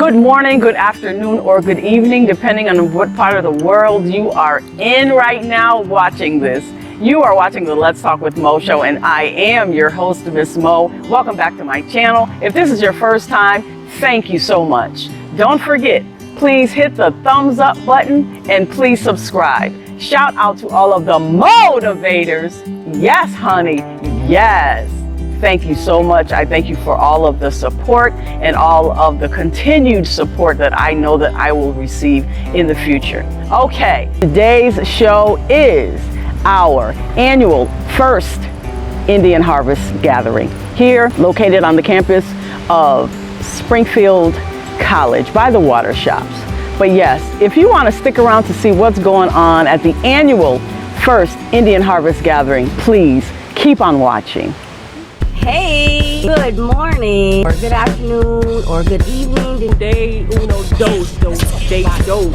Good morning, good afternoon, or good evening, depending on what part of the world you are in right now watching this. You are watching the Let's Talk with Mo show, and I am your host, Miss Mo. Welcome back to my channel. If this is your first time, thank you so much. Don't forget, please hit the thumbs up button and please subscribe. Shout out to all of the motivators. Yes, honey, yes. Thank you so much. I thank you for all of the support and all of the continued support that I know that I will receive in the future. Okay, today's show is our annual first Indian Harvest Gathering here located on the campus of Springfield College by the water shops. But yes, if you want to stick around to see what's going on at the annual first Indian Harvest Gathering, please keep on watching. Hey, good morning, or good afternoon, or good evening. Day uno, dos, day dos.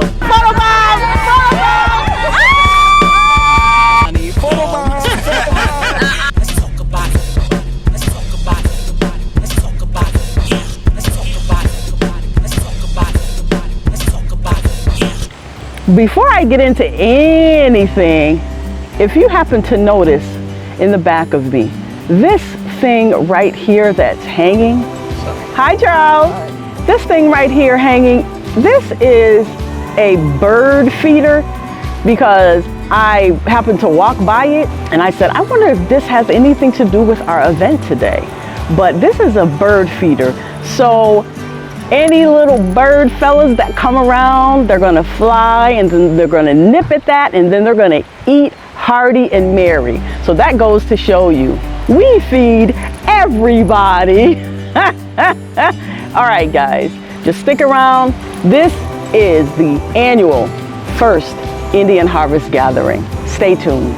Before I get into anything, if you happen to notice in the back of me, this thing right here that's hanging. Hi, Charles. Hi. This thing right here hanging, this is a bird feeder because I happened to walk by it and I said, I wonder if this has anything to do with our event today. But this is a bird feeder. So any little bird fellas that come around, they're gonna fly and then they're gonna nip at that and then they're gonna eat hearty and merry. So that goes to show you, we feed everybody. All right, guys, just stick around. This is the annual first Indian Harvest Gathering. Stay tuned.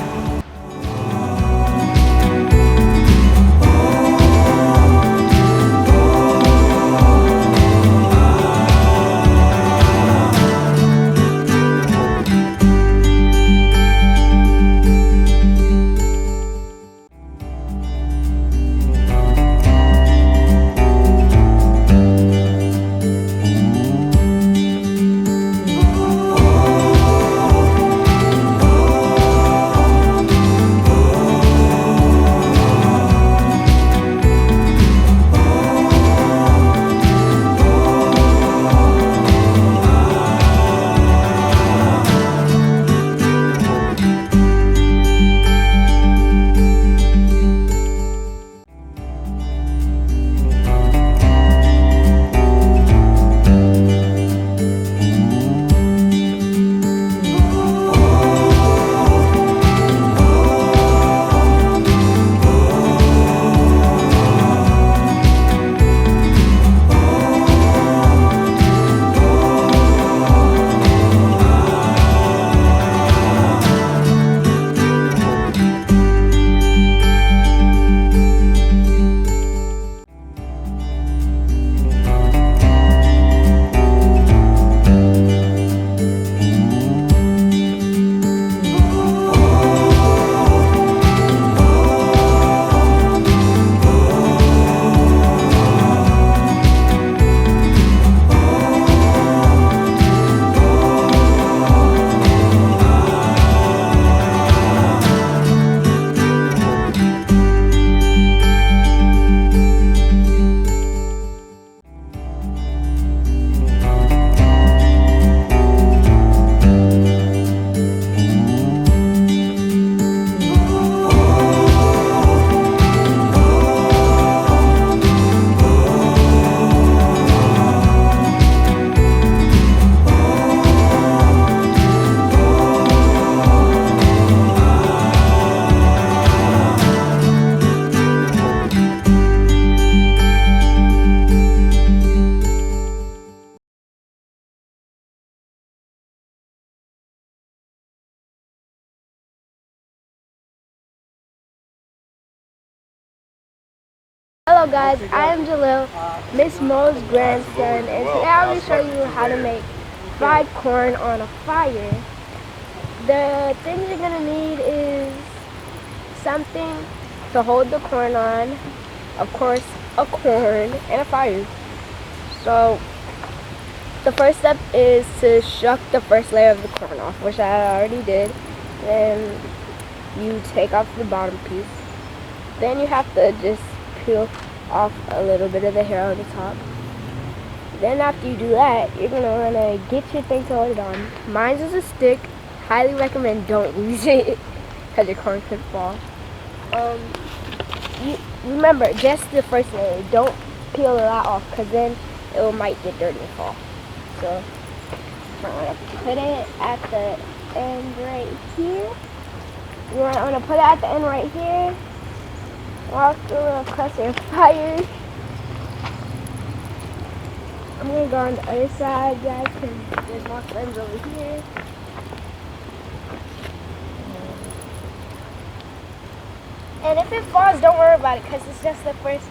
Hello guys, I am Jalil, Miss Mo's grandson, and today I will show you how to make fried corn on a fire. The things you're going to need is something to hold the corn on, of course a corn, and a fire. So the first step is to shuck the first layer of the corn off, which I already did. Then you take off the bottom piece. Then you have to just peel off a little bit of the hair on the top. Then after you do that, you're gonna wanna get your thing to hold it on. Mine is a stick. Highly recommend don't use it because your corn could fall. You remember just the first layer. Don't peel a lot off because then it might get dirty and fall. So I'm gonna put it at the end right here. You wanna put it at the end right here. Walk a little closer to fire. I'm gonna go on the other side, guys, because there's more flames over here. And if it falls, don't worry about it, because it's just the first.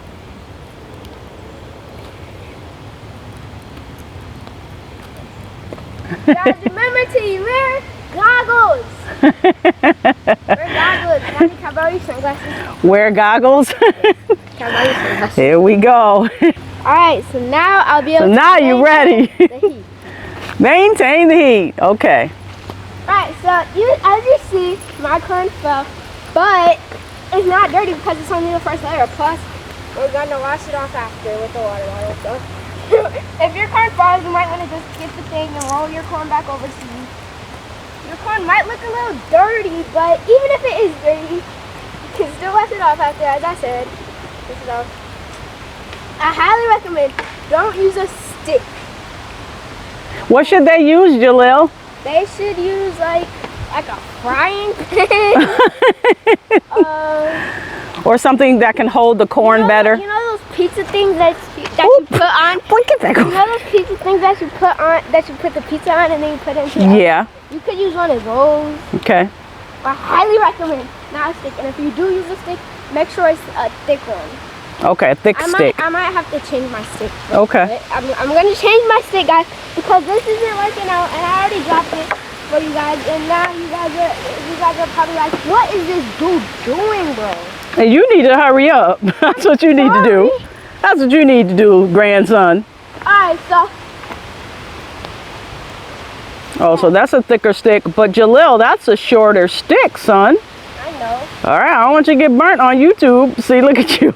Guys, remember to wear goggles. Wear goggles. Mommy, can I borrow your sunglasses? Wear goggles. Can I borrow your sunglasses? Here we go. Alright, so now I'll be able to now you're ready. the heat. Maintain the heat. Okay. Alright, so as you see, my corn fell, but it's not dirty because it's only the first layer. Plus, we're going to wash it off after with the water bottle. So, if your corn falls, you might want to just get the thing and roll your corn back over to you. Your corn might look a little dirty, but even if it is dirty, you can still wash it off after, as I said. This is off. I highly recommend don't use a stick. What should they use, Jalil? They should use like a frying pan. Or something that can hold the corn better? You know those pizza things that you put on? Boy, get back You on. know those pizza things that you put on, that you put the pizza on and then you put it into the oven? Yeah. You could use one of those. Okay. I highly recommend not a stick. And if you do use a stick, make sure it's a thick one. Okay, a thick stick. I might have to change my stick. Okay. I'm going to change my stick, guys, because this isn't working out, and I already dropped it for you guys, and now you guys are probably like, what is this dude doing, bro? And you need to hurry up. That's what you need to do. That's what you need to do, grandson. Alright, so Oh, so that's a thicker stick. But Jalil, that's a shorter stick, son. I know. All right, I don't want you to get burnt on YouTube. See, look at you.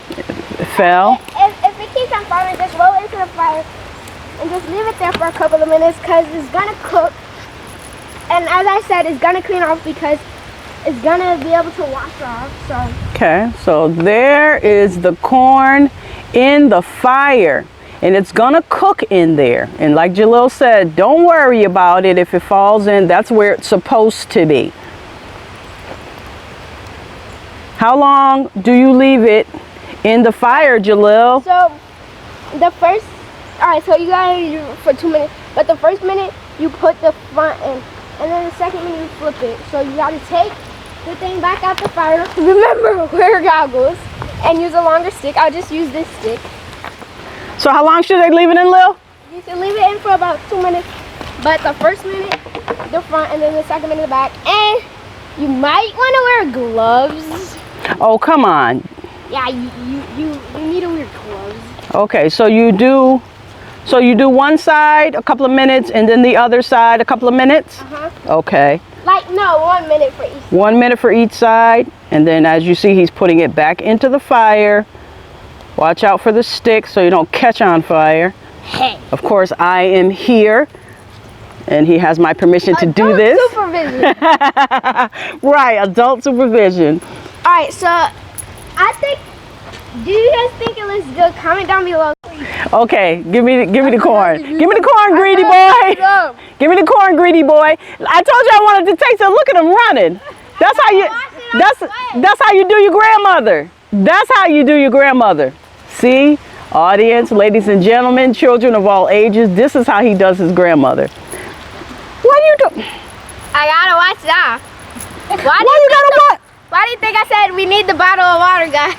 It fell. If it keeps on falling, just roll it into the fire and just leave it there for a couple of minutes because it's gonna cook. And as I said, it's gonna clean off because it's gonna be able to wash off. So Okay, so there is the corn in the fire. And it's gonna cook in there. And like Jalil said, don't worry about it if it falls in. That's where it's supposed to be. How long do you leave it in the fire, Jalil? So the first, alright, so you gotta do it for 2 minutes. But the first minute you put the front in, and then the second minute you flip it. So you gotta take the thing back out the fire. Remember, wear goggles and use a longer stick. I'll just use this stick. So how long should they leave it in, Lil? You can leave it in for about 2 minutes. But the first minute, the front, and then the second minute, the back. And you might want to wear gloves. Oh, come on. Yeah, you need to wear gloves. Okay, so you do one side a couple of minutes and then the other side a couple of minutes? Okay. Like, no, 1 minute for each. 1 minute for each side. And then as you see, he's putting it back into the fire. Watch out for the stick so you don't catch on fire. Hey. Of course, I am here and he has my permission to do this. Supervision. Right, adult supervision. Alright, so I think, do you guys think it looks good? Comment down below. Okay, give me the corn. Give me the corn, greedy boy. Give me the corn, greedy boy. I told you I wanted to taste it. Look at him running. That's how you do your grandmother. That's how you do your grandmother. See, audience, ladies and gentlemen, children of all ages, this is how he does his grandmother. What are you doing? I gotta watch that. Why do you think I said we need the bottle of water, guys?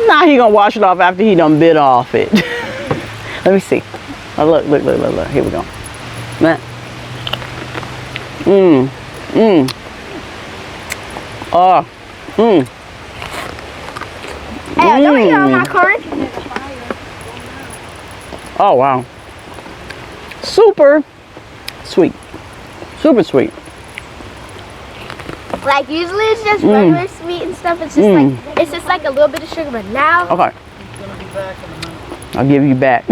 Nah, he gonna wash it off after he done bit off it. Let me see. Oh, look. Here we go. Oh, Hey, don't eat all my corn. Oh, wow. super sweet. Super sweet. Like usually it's just regular sweet and stuff. It's just like a little bit of sugar, but now Okay. I'll give you back.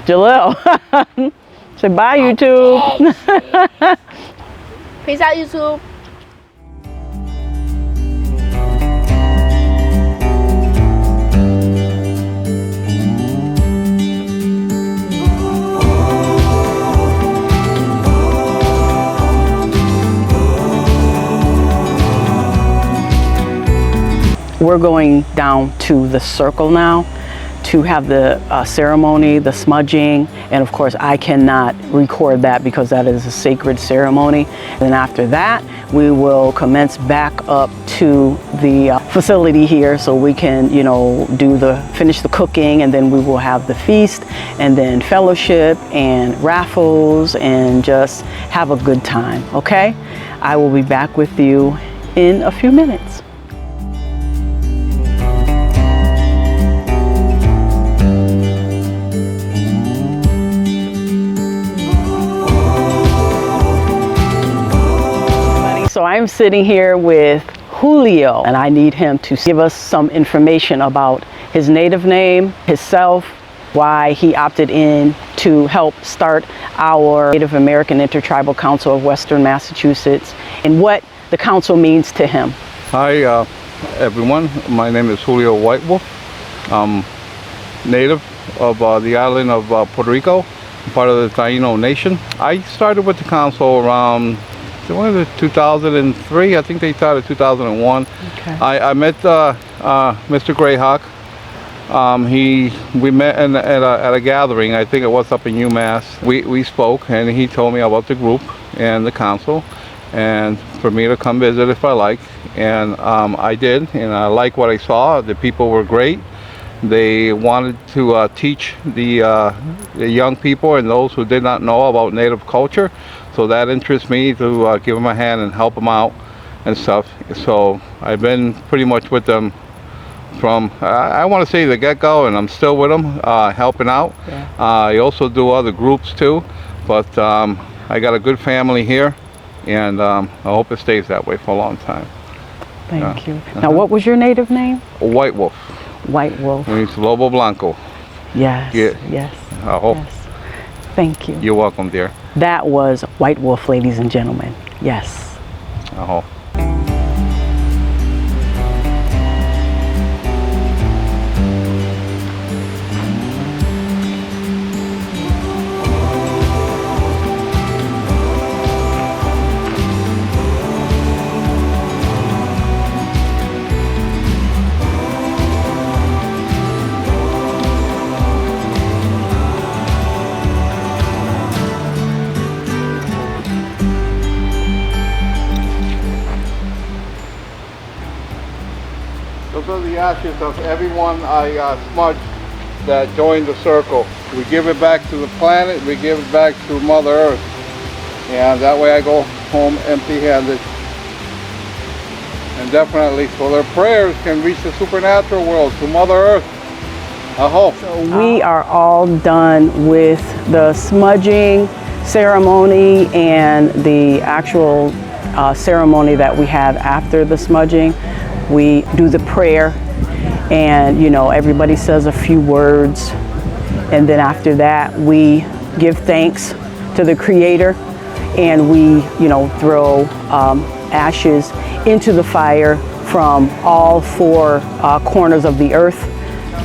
Jalil. Say bye, YouTube. peace out, YouTube. We're going down to the circle now to have the ceremony, the smudging, and of course I cannot record that because that is a sacred ceremony. And then after that, we will commence back up to the facility here so we can, you know, finish the cooking, and then we will have the feast and then fellowship and raffles and just have a good time, okay? I will be back with you in a few minutes. So I'm sitting here with Julio, and I need him to give us some information about his native name, himself, why he opted in to help start our Native American Intertribal Council of Western Massachusetts, and what the council means to him. Hi everyone, my name is Julio White Wolf. I'm native of the island of Puerto Rico, part of the Taino Nation. I started with the council around 2003. I think they started 2001. Okay. I met Mr. Greyhawk. We met at a gathering. I think it was up in UMass. We spoke, and he told me about the group and the council, and for me to come visit if I like. And I did, and I liked what I saw. The people were great. They wanted to teach the young people and those who did not know about Native culture. So that interests me to give them a hand and help them out and stuff. So I've been pretty much with them from, I want to say the get-go, and I'm still with them, helping out. Yeah. I also do other groups too, but I got a good family here, and I hope it stays that way for a long time. Thank you. Now, what was your native name? White Wolf. White Wolf. Means Lobo Blanco. Yes. Yeah. Yes. I hope. Yes. Thank you. You're welcome, dear. That was White Wolf, ladies and gentlemen. Yes. I hope. Those are the ashes of everyone I smudged that joined the circle. We give it back to the planet, we give it back to Mother Earth. And that way I go home empty-handed. And definitely so their prayers can reach the supernatural world, to Mother Earth. I hope. So we are all done with the smudging ceremony and the actual ceremony that we have after the smudging. We do the prayer, and you know, everybody says a few words, and then after that we give thanks to the Creator, and we, you know, throw ashes into the fire from all four corners of the earth,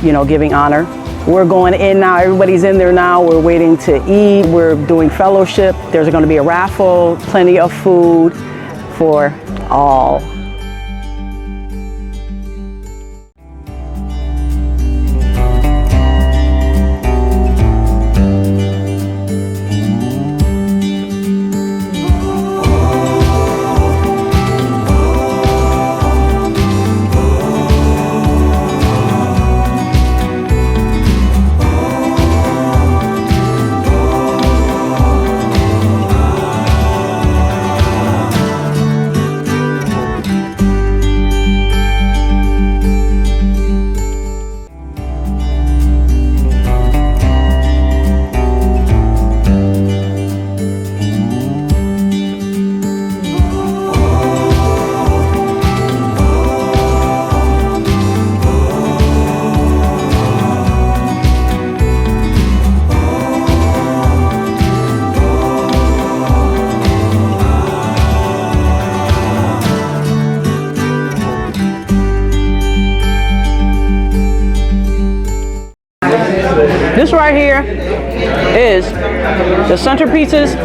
you know, giving honor. We're going in now, everybody's in there now, we're waiting to eat, we're doing fellowship, there's going to be a raffle, plenty of food for all. This right here is the centerpieces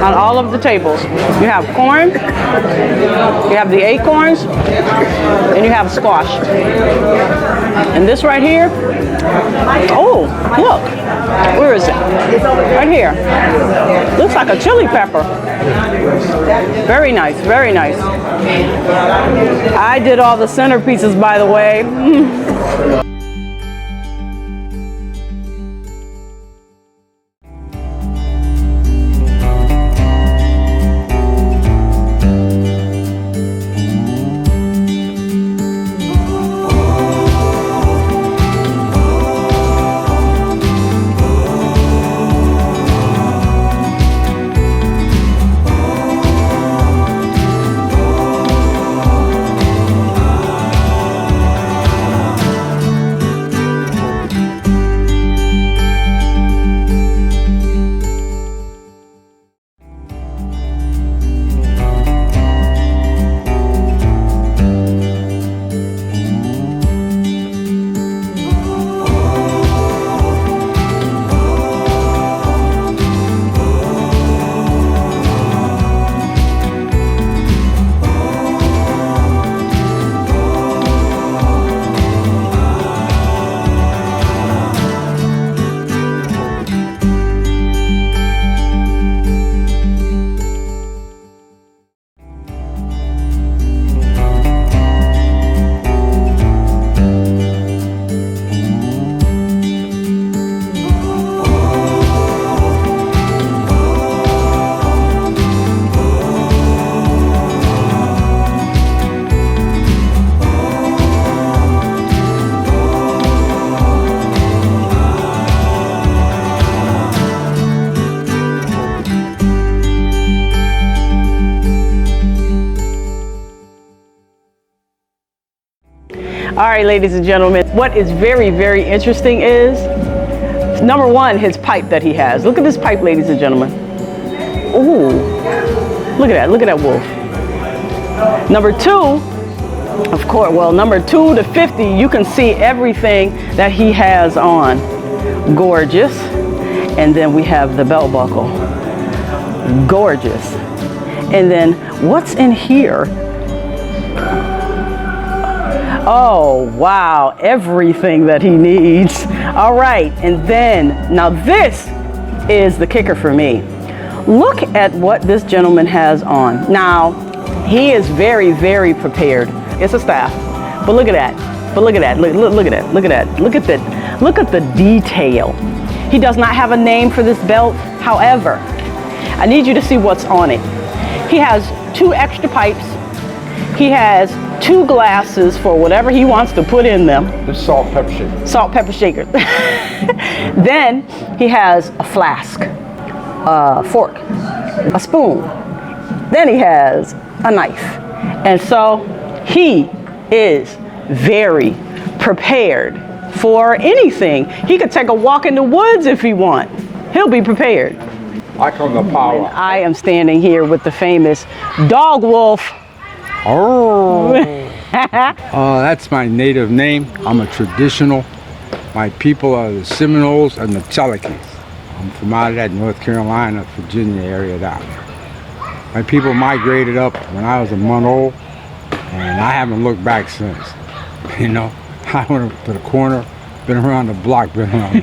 on all of the tables. You have corn, you have the acorns, and you have squash. And this right here, oh, look, where is it? Right here. Looks like a chili pepper. Very nice, very nice. I did all the centerpieces, by the way. All right, ladies and gentlemen, what is very, very interesting is, number one, his pipe that he has. Look at this pipe, ladies and gentlemen. Ooh, look at that wolf. Number two, of course, well, number 2 to 50, you can see everything that he has on. Gorgeous. And then we have the belt buckle. Gorgeous. And then what's in here? Oh, wow, everything that he needs. All right, and then, now this is the kicker for me. Look at what this gentleman has on. Now, he is very, very prepared. It's a staff, but look at that. Look at that, look at that. Look at the detail. He does not have a name for this belt. However, I need you to see what's on it. He has 2 extra pipes. He has 2 glasses for whatever he wants to put in them. The salt pepper shaker. Salt pepper shaker. Then he has a flask, a fork, a spoon. Then he has a knife. And so he is very prepared for anything. He could take a walk in the woods if he wants. He'll be prepared. I come to power. And I am standing here with the famous Dog Wolf. Oh, that's my native name. I'm a traditional. My people are the Seminoles and the Cherokees. I'm from out of that North Carolina, Virginia area down there. My people migrated up when I was a month old, and I haven't looked back since. You know, I went up to the corner, been around the block, been around the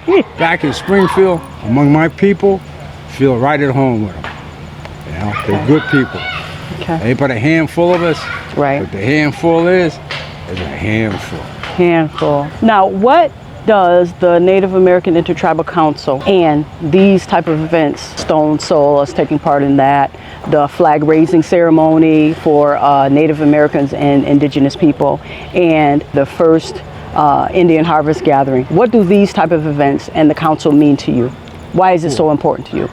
world. Back in Springfield, among my people, feel right at home with them. You know, they're good people. Okay. They put a handful of us. Right. What the handful is a handful. Handful. Now, what does the Native American Intertribal Council and these type of events, Stone Soul is taking part in that, the flag raising ceremony for Native Americans and indigenous people, and the first Indian harvest gathering. What do these type of events and the council mean to you? Why is it so important to you?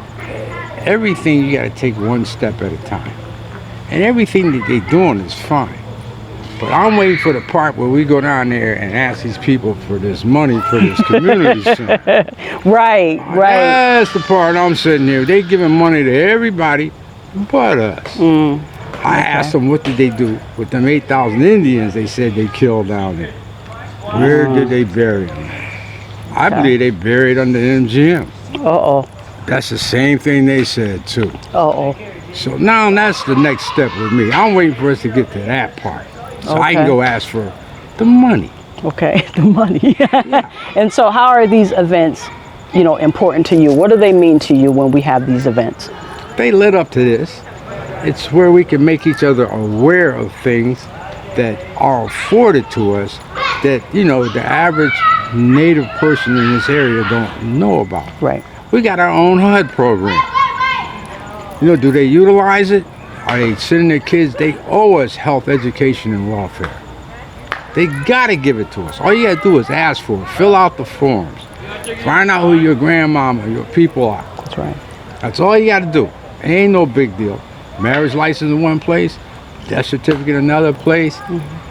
Everything you got to take one step at a time. And everything that they're doing is fine. But I'm waiting for the part where we go down there and ask these people for this money for this community center. Right. That's the part I'm sitting here. They giving money to everybody but us. I asked them what did they do with them 8,000 Indians they said they killed down there. Where did they bury them? I believe they buried under MGM. Uh-oh. That's the same thing they said too. Uh-oh. So now that's the next step with me. I'm waiting for us to get to that part. So I can Okay. go ask for the money. Okay, the money. And so how are these events, important to you? What do they mean to you when we have these events? They led up to this. It's where we can make each other aware of things that are afforded to us that, the average native person in this area don't know about. Right. We got our own HUD program. Do they utilize it? Are they sending their kids? They owe us health, education, and welfare. They gotta give it to us. All you gotta do is ask for it. Fill out the forms. Find out who your grandmama, your people are. That's right. That's all you gotta do. Ain't no big deal. Marriage license in one place, death certificate in another place,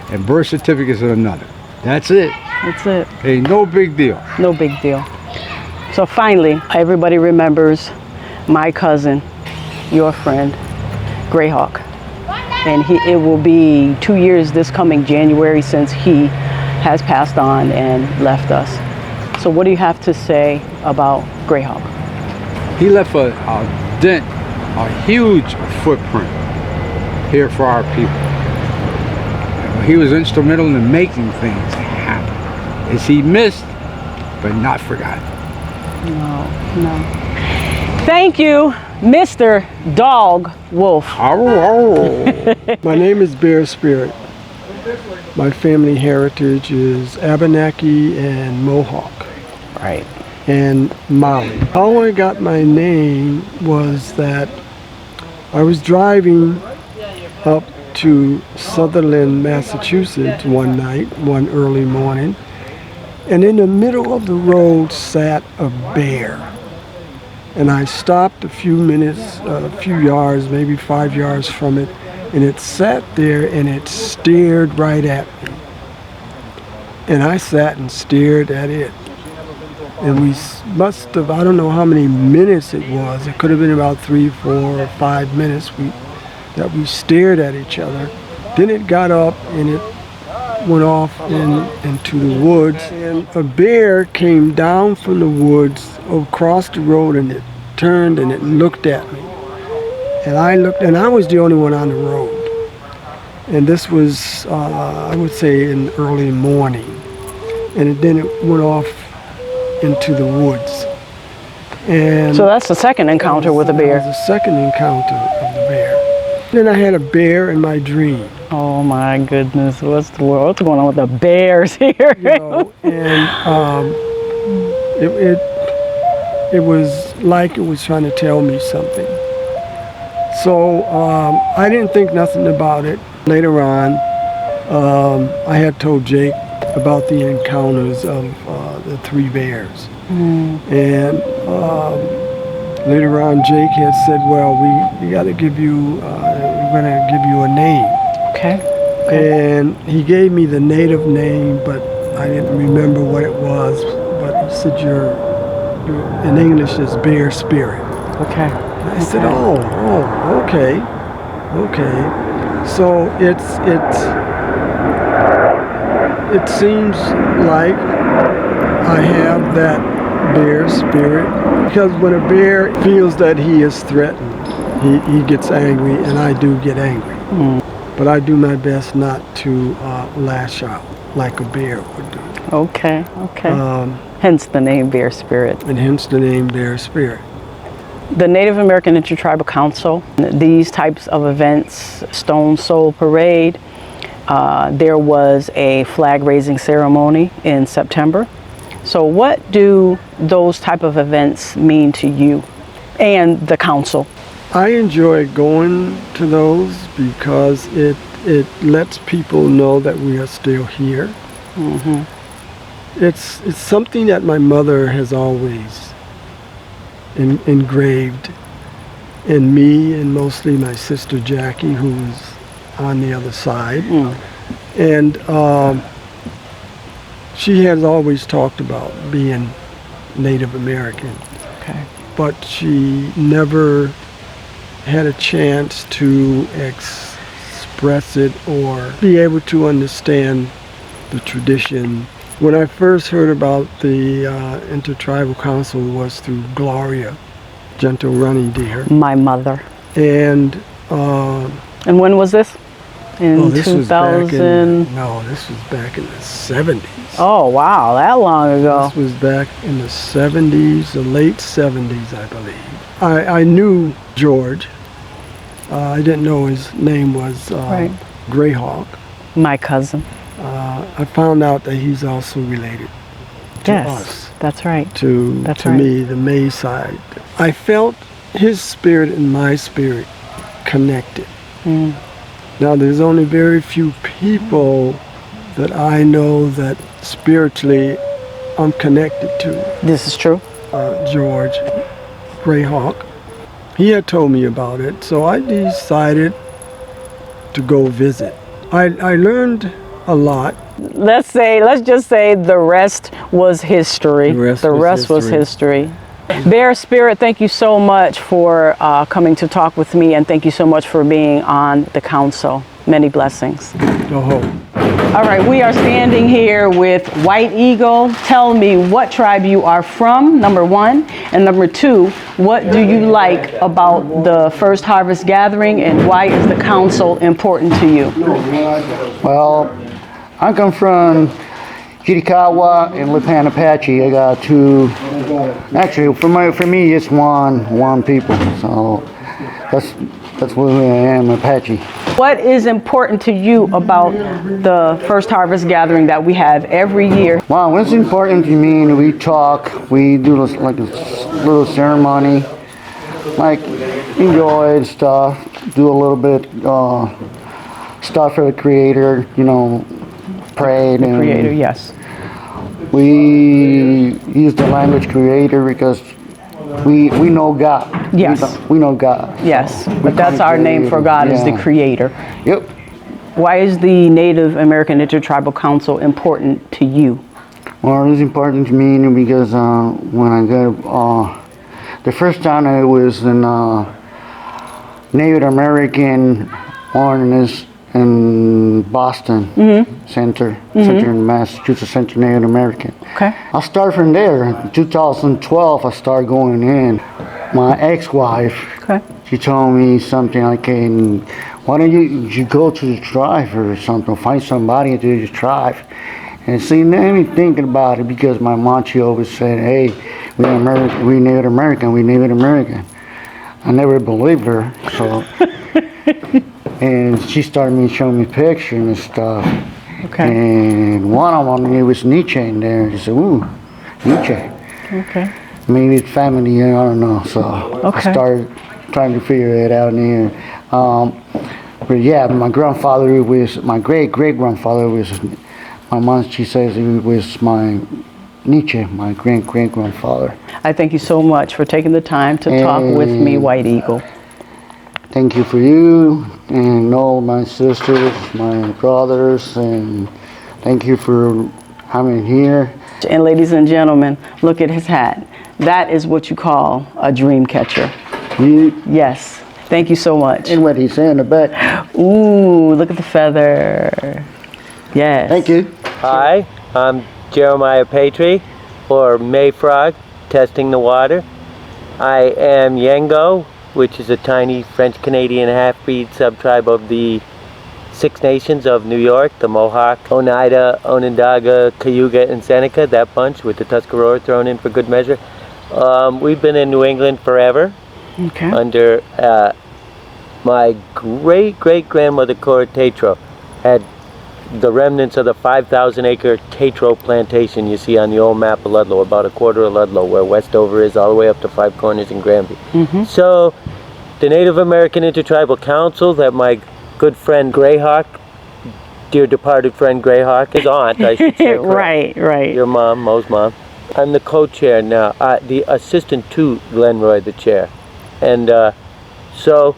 and birth certificates in another. That's it. That's it. Ain't no big deal. No big deal. So finally, everybody remembers my cousin, your friend, Greyhawk. And it will be 2 years this coming January since he has passed on and left us. So what do you have to say about Greyhawk? He left a dent, a huge footprint here for our people. He was instrumental in making things happen. Is he missed, but not forgotten? No. Thank you, Mr. Dog Wolf. My name is Bear Spirit. My family heritage is Abenaki and Mohawk Right. and Maui. How I got my name was that I was driving up to Sutherland, Massachusetts one night, one early morning, and in the middle of the road sat a bear. And I stopped a few minutes, a few yards, maybe 5 yards from it, and it sat there and it stared right at me. And I sat and stared at it. And we must have, I don't know how many minutes it was. It could have been about 3, 4, or 5 minutes that we stared at each other. Then it got up and it went off into the woods. And a bear came down from the woods across the road, and it turned and it looked at me. And I looked, and I was the only one on the road. And this was, I would say, in early morning. And then it went off into the woods. And So that's the second encounter with a that was bear. the second encounter of the bear. Then I had a bear in my dream. Oh my goodness, what's going on with the bears here? And it was like it was trying to tell me something. So I didn't think nothing about it. Later on, I had told Jake about the encounters of the 3 bears. And later on, Jake had said, well, we got to give you, we're going to give you a name. Okay. And he gave me the native name, but I didn't remember what it was. But he said, you're in English, it's Bear Spirit. Okay. And I said, oh, okay. So it seems like I have that bear spirit, because when a bear feels that he is threatened, he gets angry, and I do get angry. But I do my best not to lash out like a bear would do. Okay. Hence the name Bear Spirit. And hence the name Bear Spirit. The Native American Intertribal Council, these types of events, Stone Soul Parade, there was a flag raising ceremony in September. So what do those type of events mean to you and the council? I enjoy going to those because it lets people know that we are still here. It's something that my mother has always engraved in me, and mostly my sister Jackie, who's on the other side. And she has always talked about being Native American. Okay. But she never had a chance to express it or be able to understand the tradition When I first heard about the Intertribal Council was through Gloria, Gentle Running Deer. My mother. And when was this? In this 2000? was back in, this was back in the 70s. Oh, wow, that long ago. This was back in the 70s, the late 70s, I believe. I knew George. I didn't know his name was Greyhawk. My cousin. I found out that he's also related to us. That's right. To me, the May side. I felt his spirit and my spirit connected. Now, there's only very few people that I know that spiritually I'm connected to. This is true. George Greyhawk. He had told me about it, so I decided to go visit. I learned a lot. Let's just say the rest was history. The rest was history. Bear Spirit, thank you so much for coming to talk with me, and thank you so much for being on the council. Many blessings. All right, we are standing here with White Eagle. Tell me what tribe you are from, number one, and number two, what do you like about the First Harvest Gathering, and why is the council important to you? Well, I come from Kitakawa and Lipan Apache. I got two. Actually, for me, it's one people. So that's what I am, Apache. What is important to you about the First Harvest Gathering that we have every year? Well, what's important to me? We talk. We do like a little ceremony, like enjoy stuff. Do a little bit stuff for the Creator. Pray. The Creator, yes. We use the language Creator because we know God. Yes. We know God. Yes, but that's our name for God, is the Creator. Yep. Why is the Native American Intertribal Council important to you? Well, it's important to me because when I got the first time I was in Native American ordinance in Boston Center in Massachusetts Center Native American. Okay. I started from there. In 2012, I started going in. My ex-wife, she told me something like, why don't you go to the tribe or something, find somebody to the tribe. And see, now I'm thinking about it because my mom, she always said, hey, we Native American. I never believed her, so. And she started showing me pictures and stuff. Okay. And one of them, it was Nietzsche in there. She said, ooh, Nietzsche. Okay. Maybe it's family, I don't know. So I started trying to figure it out in here. But yeah, my grandfather was, my great-great-grandfather was, my mom, she says he was my Nietzsche, my great-great-grandfather. I thank you so much for taking the time to talk with me, White Eagle. Thank you for you and all my sisters, my brothers, and thank you for having me here. And ladies and gentlemen, look at his hat. That is what you call a dream catcher. Yes. Thank you so much. And what he said in the back. Ooh, look at the feather. Yes. Thank you. Hi, I'm Jeremiah Patry, or Mayfrog, testing the water. I am Yengo, which is a tiny French-Canadian half-breed subtribe of the Six Nations of New York, the Mohawk, Oneida, Onondaga, Cayuga, and Seneca, that bunch with the Tuscarora thrown in for good measure. We've been in New England forever, under my great-great-grandmother Cora Tatro had the remnants of the 5,000-acre Tatro plantation you see on the old map of Ludlow, about a quarter of Ludlow, where Westover is, all the way up to Five Corners and Granby. So the Native American Intertribal Council that my good friend Greyhawk, dear departed friend Greyhawk, his aunt, I should say. Right. Your mom, Mo's mom. I'm the co-chair now, the assistant to Glenroy, the chair. And so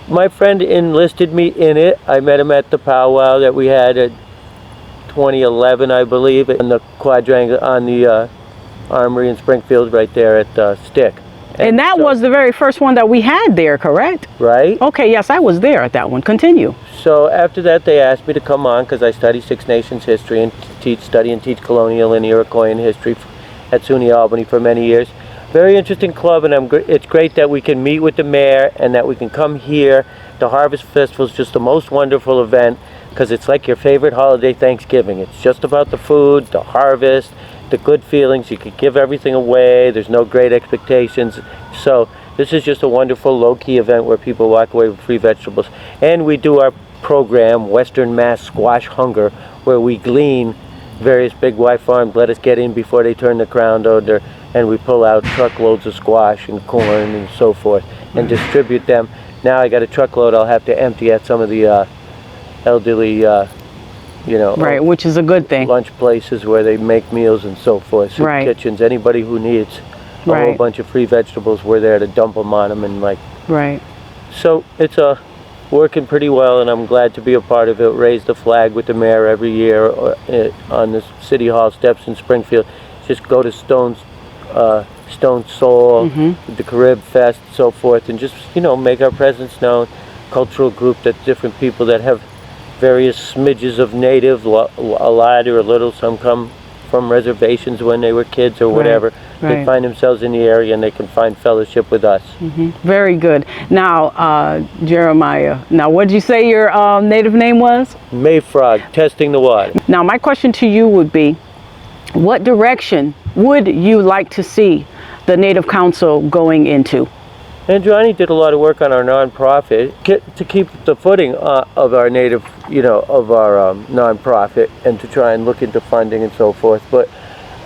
my friend enlisted me in it. I met him at the powwow that we had at 2011, I believe, in the quadrangle on the Armory in Springfield, right there at Stick. And that was the very first one that we had there, correct? Right. Okay, yes, I was there at that one. Continue. So after that, they asked me to come on because I study Six Nations history and study and teach colonial and Iroquoian history at SUNY Albany for many years. Very interesting club, and it's great that we can meet with the mayor and that we can come here. The Harvest Festival is just the most wonderful event because it's like your favorite holiday, Thanksgiving. It's just about the food, the harvest, the good feelings. You could give everything away. There's no great expectations. So this is just a wonderful low-key event where people walk away with free vegetables. And we do our program, Western Mass Squash Hunger, where we glean various big Y farms, let us get in before they turn the ground over, and we pull out truckloads of squash and corn and so forth and distribute them. Now I got a truckload I'll have to empty at some of the elderly right, which is a good thing. Lunch places where they make meals and so forth. Soup kitchens, anybody who needs a whole bunch of free vegetables, we're there to dump them on them and like. Right. So it's working pretty well, and I'm glad to be a part of it. Raise the flag with the mayor every year on the City Hall steps in Springfield. Just go to Stone Soul, the Carib Fest, so forth, and just make our presence known. Cultural group that different people that have various smidges of native, a lot or a little. Some come from reservations when they were kids or whatever. They find themselves in the area and they can find fellowship with us. Very good. Now, Jeremiah, what did you say your native name was? Mayfrog, testing the water. Now, my question to you would be, what direction would you like to see the Native Council going into? Andreani did a lot of work on our nonprofit to keep the footing of our native, of our nonprofit, and to try and look into funding and so forth. But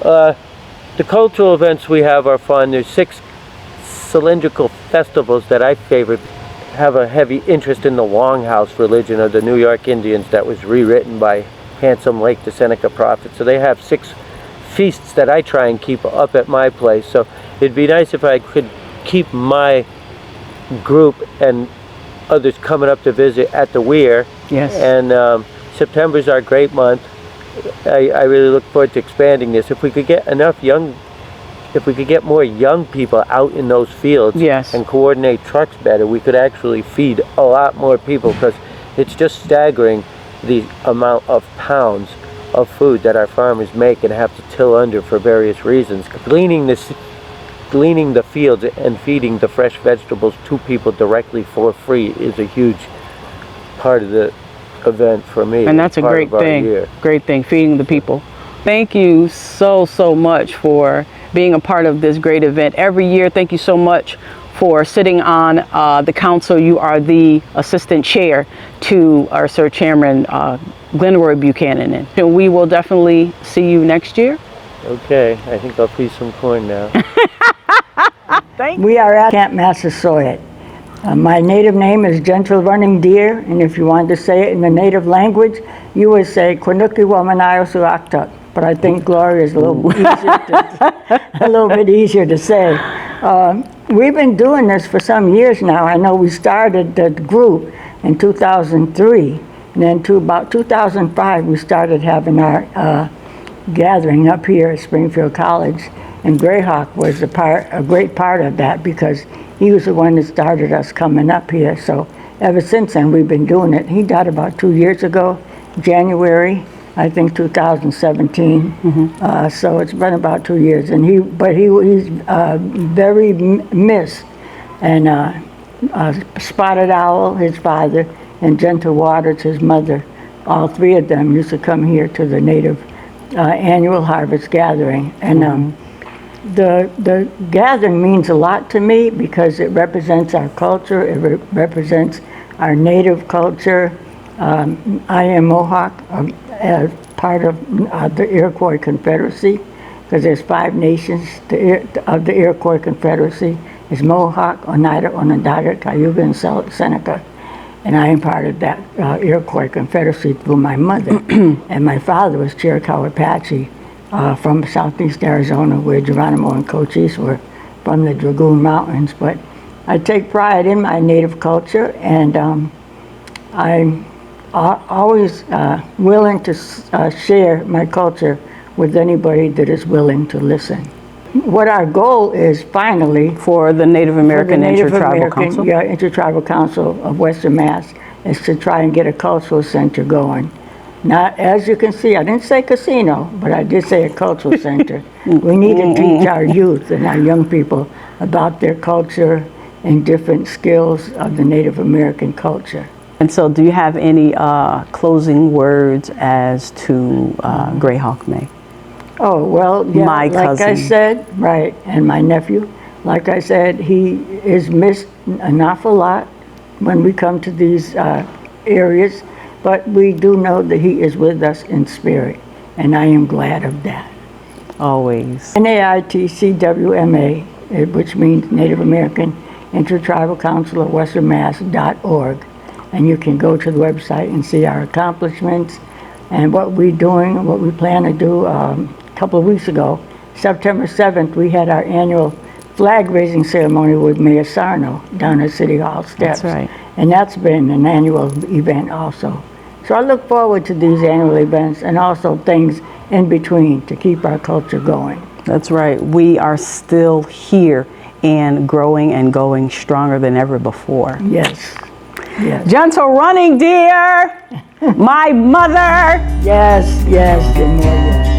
the cultural events we have are fun. There's 6 cylindrical festivals that I favor. Have a heavy interest in the Longhouse religion of the New York Indians that was rewritten by Handsome Lake, the Seneca Prophet. So they have 6 feasts that I try and keep up at my place. So it'd be nice if I could keep my group and others coming up to visit at the Weir. Yes. And September's our great month. I really look forward to expanding this. If we could get more young people out in those fields and coordinate trucks better, we could actually feed a lot more people, because it's just staggering the amount of pounds of food that our farmers make and have to till under for various reasons. Gleaning the fields and feeding the fresh vegetables to people directly for free is a huge part of the event for me. And that's a great thing. Great thing, feeding the people. Thank you so much for being a part of this great event every year. Thank you so much for sitting on the council. You are the assistant chair to our Sir Chairman Glenroy Buchanan. And we will definitely see you next year. Okay, I think I'll feed some corn now. We are at Camp Massasoit. My native name is Gentle Running Deer, and if you wanted to say it in the native language, you would say Kwanuki Wamanayo Suakta. But I think Gloria is a little bit easier to say. We've been doing this for some years now. I know we started the group in 2003, and then to about 2005 we started having our gathering up here at Springfield College. And Greyhawk was a great part of that, because he was the one that started us coming up here. So ever since then, we've been doing it. He died about 2 years ago, January, I think 2017. So it's been about 2 years. And he's very missed. And Spotted Owl, his father, and Gentle Waters, his mother, all 3 of them used to come here to the Native annual harvest gathering. And the gathering means a lot to me, because it represents our culture, it represents our native culture. I am Mohawk, as part of the Iroquois Confederacy, because there's 5 nations of the Iroquois Confederacy. It's Mohawk, Oneida, Onondaga, Cayuga, and Seneca. And I am part of that Iroquois Confederacy through my mother. And my father was Chiricahua Apache from southeast Arizona, where Geronimo and Cochise were from the Dragoon Mountains. But I take pride in my native culture, and I'm always willing to share my culture with anybody that is willing to listen. what our goal is finally For the Native American for the Native Intertribal American, Council? Yeah, Intertribal Council of Western Mass is to try and get a cultural center going. Not, as you can see, I didn't say casino, but I did say a cultural center. We need to teach our youth and our young people about their culture and different skills of the Native American culture. And so do you have any closing words as to Greyhawk May? Oh, well, yeah, My like I cousin. said, right, and my nephew, like I said, he is missed an awful lot when we come to these areas, but we do know that he is with us in spirit, and I am glad of that. Always. NAITCWMA, which means Native American Intertribal Council of Western Mass.org, and you can go to the website and see our accomplishments and what we're doing, what we plan to do. A couple of weeks ago, September 7th, we had our annual flag raising ceremony with Mayor Sarno down at City Hall steps. That's right. And that's been an annual event also. So I look forward to these annual events and also things in between to keep our culture going. That's right. We are still here and growing and going stronger than ever before. Yes. Yes. Gentle running, dear. My mother. Yes, yes, good morning.